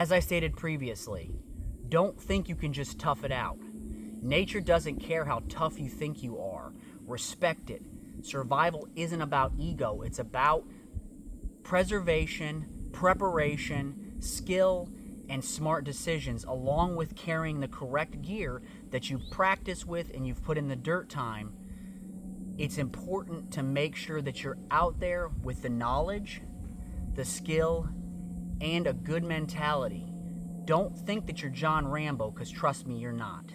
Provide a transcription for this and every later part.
As I stated previously, don't think you can just tough it out. Nature doesn't care how tough you think you are. Respect it. Survival isn't about ego. It's about preservation, preparation, skill, and smart decisions, along with carrying the correct gear that you've practiced with and you've put in the dirt time. It's important to make sure that you're out there with the knowledge, the skill, and a good mentality. Don't think that you're John Rambo, because trust me, you're not.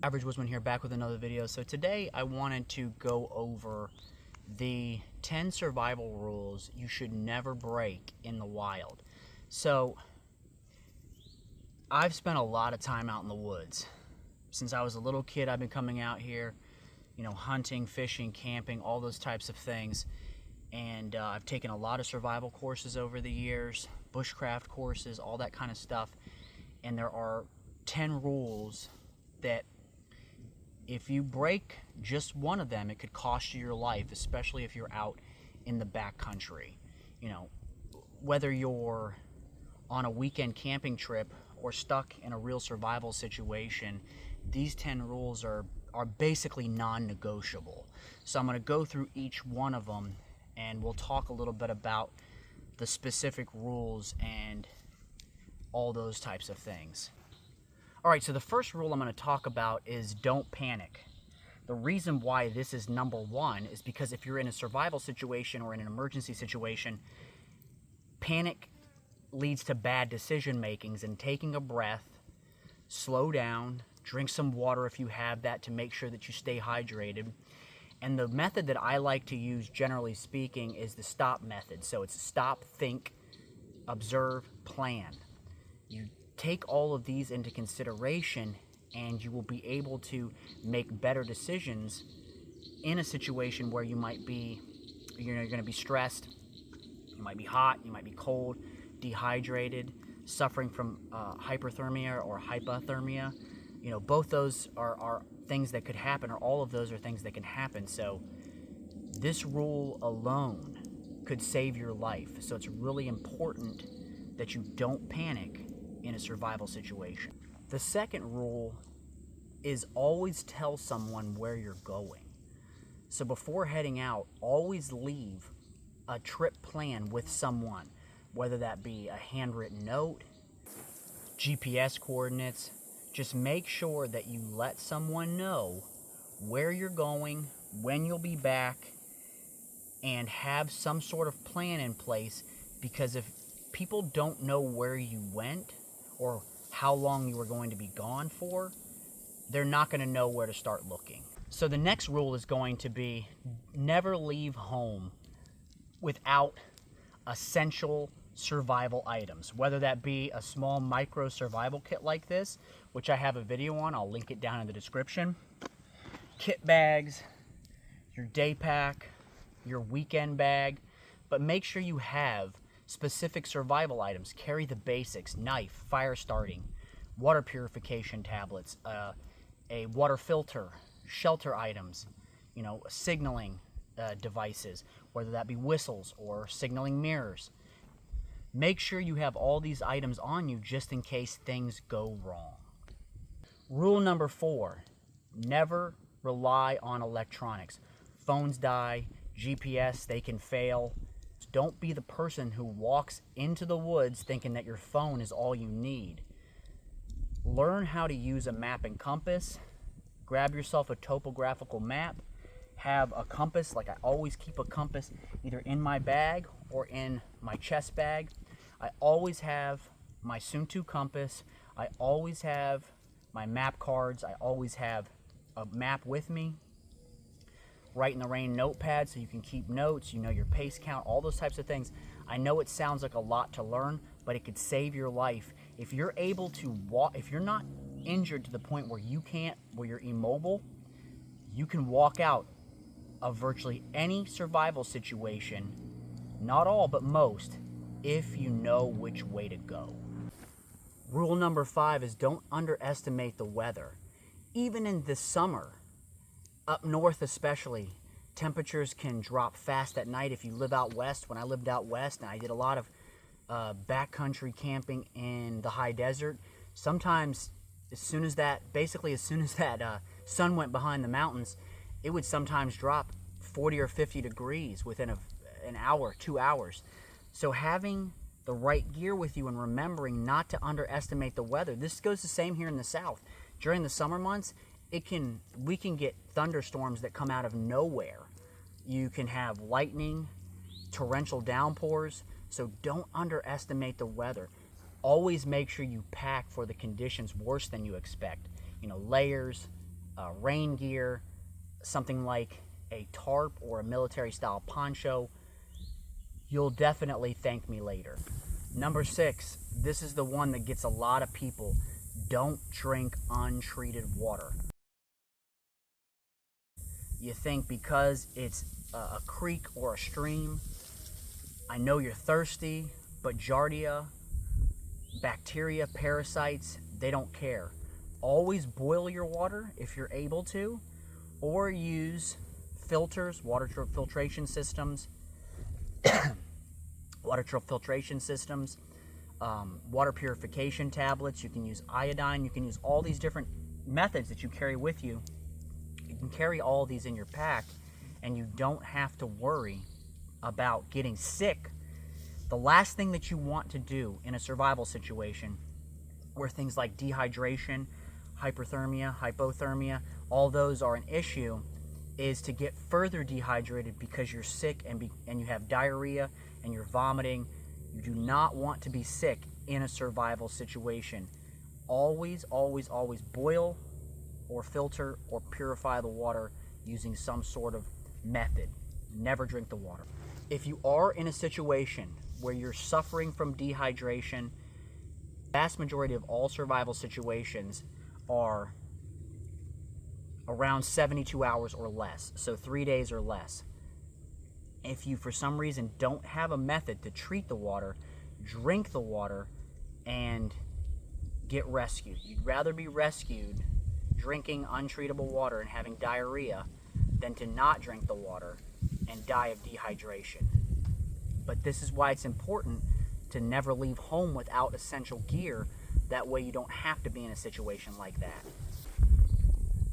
Average Woodsman here, back with another video. So today I wanted to go over the 10 survival rules you should never break in the wild. So I've spent a lot of time out in the woods. Since I was a little kid, I've been coming out here, hunting, fishing, camping, all those types of things. And I've taken a lot of survival courses over the years, bushcraft courses, all that kind of stuff. And there are 10 rules that if you break just one of them, it could cost you your life, especially if you're out in the backcountry. Whether you're on a weekend camping trip or stuck in a real survival situation, these 10 rules are basically non-negotiable. So I'm going to go through each one of them, and we'll talk a little bit about the specific rules and all those types of things. Alright, so the first rule I'm going to talk about is don't panic. The reason why this is number one is because if you're in a survival situation or in an emergency situation, panic leads to bad decision makings, and taking a breath, slow down, drink some water if you have that to make sure that you stay hydrated. And the method that I like to use, generally speaking, is the STOP method. So it's stop, think, observe, plan. You take all of these into consideration, and you will be able to make better decisions in a situation where you might be, you're going to be stressed, you might be hot, you might be cold, dehydrated, suffering from hyperthermia or hypothermia. Both those are things that could happen, or all of those are things that can happen. So this rule alone could save your life. So it's really important that you don't panic in a survival situation. The second rule is always tell someone where you're going. So before heading out, always leave a trip plan with someone, whether that be a handwritten note, GPS coordinates. Just make sure that you let someone know where you're going, when you'll be back, and have some sort of plan in place, because if people don't know where you went or how long you were going to be gone for, they're not going to know where to start looking. So the next rule is going to be never leave home without essential survival items, whether that be a small micro survival kit like this, which I have a video on, I'll link it down in the description, kit bags, your day pack, your weekend bag, but make sure you have specific survival items. Carry the basics: knife, fire starting, water purification tablets, a water filter, shelter items, signaling devices, whether that be whistles or signaling mirrors. Make sure you have all these items on you just in case things go wrong. Rule number 4, never rely on electronics. Phones die, GPS, they can fail. Don't be the person who walks into the woods thinking that your phone is all you need. Learn how to use a map and compass. Grab yourself a topographical map. Have a compass. Like, I always keep a compass either in my bag or in my chest bag. I always have my Sun2 compass. I always have my map cards. I always have a map with me. Write in the rain notepad so you can keep notes, your pace count, all those types of things. I know it sounds like a lot to learn, but it could save your life. If you're able to walk, if you're not injured to the point where where you're immobile, you can walk out of virtually any survival situation, not all, but most, if you know which way to go. Rule number 5 is don't underestimate the weather. Even in the summer, up north especially, temperatures can drop fast at night. If you live out west, when I lived out west and I did a lot of backcountry camping in the high desert, sometimes as soon as that sun went behind the mountains, it would sometimes drop 40 or 50 degrees within an hour, 2 hours. So having the right gear with you and remembering not to underestimate the weather. This goes the same here in the South. During the summer months, we can get thunderstorms that come out of nowhere. You can have lightning, torrential downpours, so don't underestimate the weather. Always make sure you pack for the conditions worse than you expect. Layers, rain gear, something like a tarp or a military style poncho. You'll definitely thank me later. Number 6, this is the one that gets a lot of people. Don't drink untreated water. You think because it's a creek or a stream, I know you're thirsty, but giardia, bacteria, parasites, they don't care. Always boil your water if you're able to, or use filters, water filtration systems, water purification tablets. You can use iodine. You can use all these different methods that you carry with you. You can carry all these in your pack, and you don't have to worry about getting sick. The last thing that you want to do in a survival situation where things like dehydration, hyperthermia, hypothermia, all those are an issue, is to get further dehydrated because you're sick and you have diarrhea and you're vomiting. You do not want to be sick in a survival situation. Always, always, always boil or filter or purify the water using some sort of method. Never drink the water. If you are in a situation where you're suffering from dehydration, the vast majority of all survival situations are around 72 hours or less, so 3 days or less. If you, for some reason, don't have a method to treat the water, drink the water and get rescued. You'd rather be rescued drinking untreatable water and having diarrhea than to not drink the water and die of dehydration. But this is why it's important to never leave home without essential gear. That way you don't have to be in a situation like that.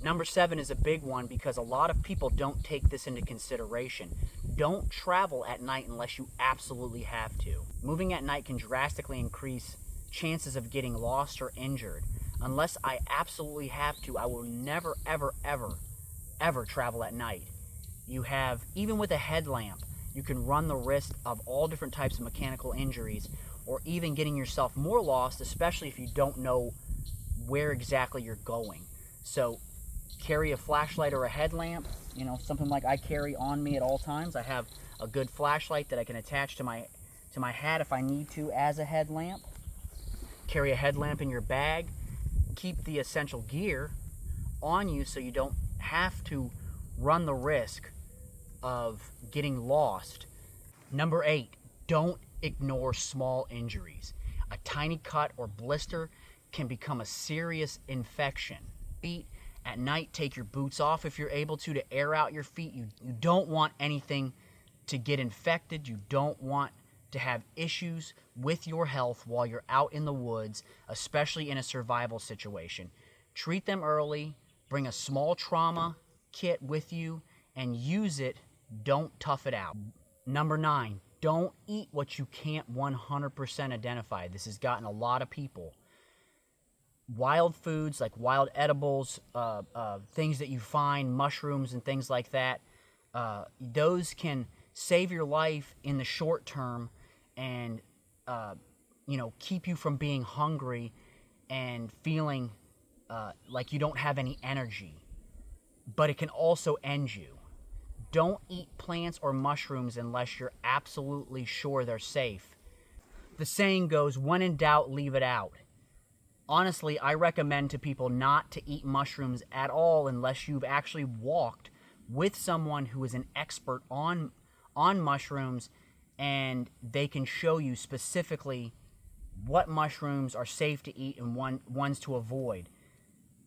Number 7 is a big one because a lot of people don't take this into consideration. Don't travel at night unless you absolutely have to. Moving at night can drastically increase chances of getting lost or injured. Unless I absolutely have to, I will never, ever, ever, ever travel at night. Even with a headlamp, you can run the risk of all different types of mechanical injuries or even getting yourself more lost, especially if you don't know where exactly you're going. So carry a flashlight or a headlamp, something like I carry on me at all times. I have a good flashlight that I can attach to my hat if I need to as a headlamp. Carry a headlamp in your bag. Keep the essential gear on you so you don't have to run the risk of getting lost. Number 8, don't ignore small injuries. A tiny cut or blister can become a serious infection. At night, take your boots off if you're able to air out your feet. You don't want anything to get infected. You don't want to have issues with your health while you're out in the woods, especially in a survival situation. Treat them early. Bring a small trauma kit with you and use it. Don't tough it out. Number 9, don't eat what you can't 100% identify. This has gotten a lot of people. Wild foods like wild edibles, things that you find, mushrooms and things like that, those can save your life in the short term and keep you from being hungry and feeling like you don't have any energy. But it can also end you. Don't eat plants or mushrooms unless you're absolutely sure they're safe. The saying goes, when in doubt, leave it out. Honestly, I recommend to people not to eat mushrooms at all unless you've actually walked with someone who is an expert on mushrooms, and they can show you specifically what mushrooms are safe to eat and ones to avoid.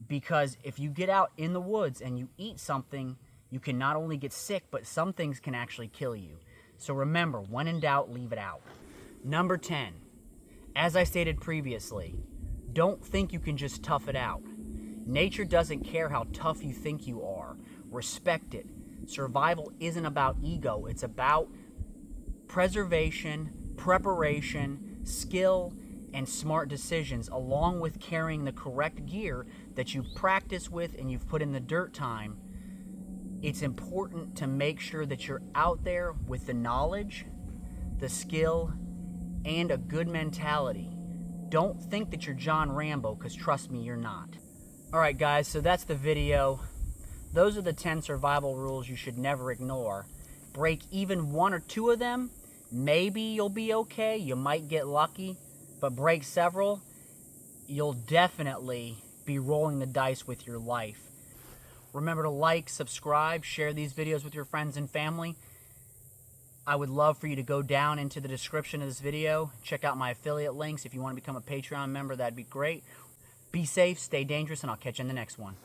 Because if you get out in the woods and you eat something, you can not only get sick, but some things can actually kill you. So remember, when in doubt, leave it out. Number 10, as I stated previously, don't think you can just tough it out. Nature doesn't care how tough you think you are. Respect it. Survival isn't about ego. It's about preservation, preparation, skill, and smart decisions, along with carrying the correct gear that you've practiced with and you've put in the dirt time. It's important to make sure that you're out there with the knowledge, the skill, and a good mentality. Don't think that you're John Rambo, because trust me, you're not. Alright guys, so that's the video. Those are the 10 survival rules you should never ignore. Break even 1 or 2 of them, maybe you'll be okay, you might get lucky, but break several, you'll definitely be rolling the dice with your life. Remember to like, subscribe, share these videos with your friends and family. I would love for you to go down into the description of this video, check out my affiliate links. If you want to become a Patreon member, that'd be great. Be safe, stay dangerous, and I'll catch you in the next one.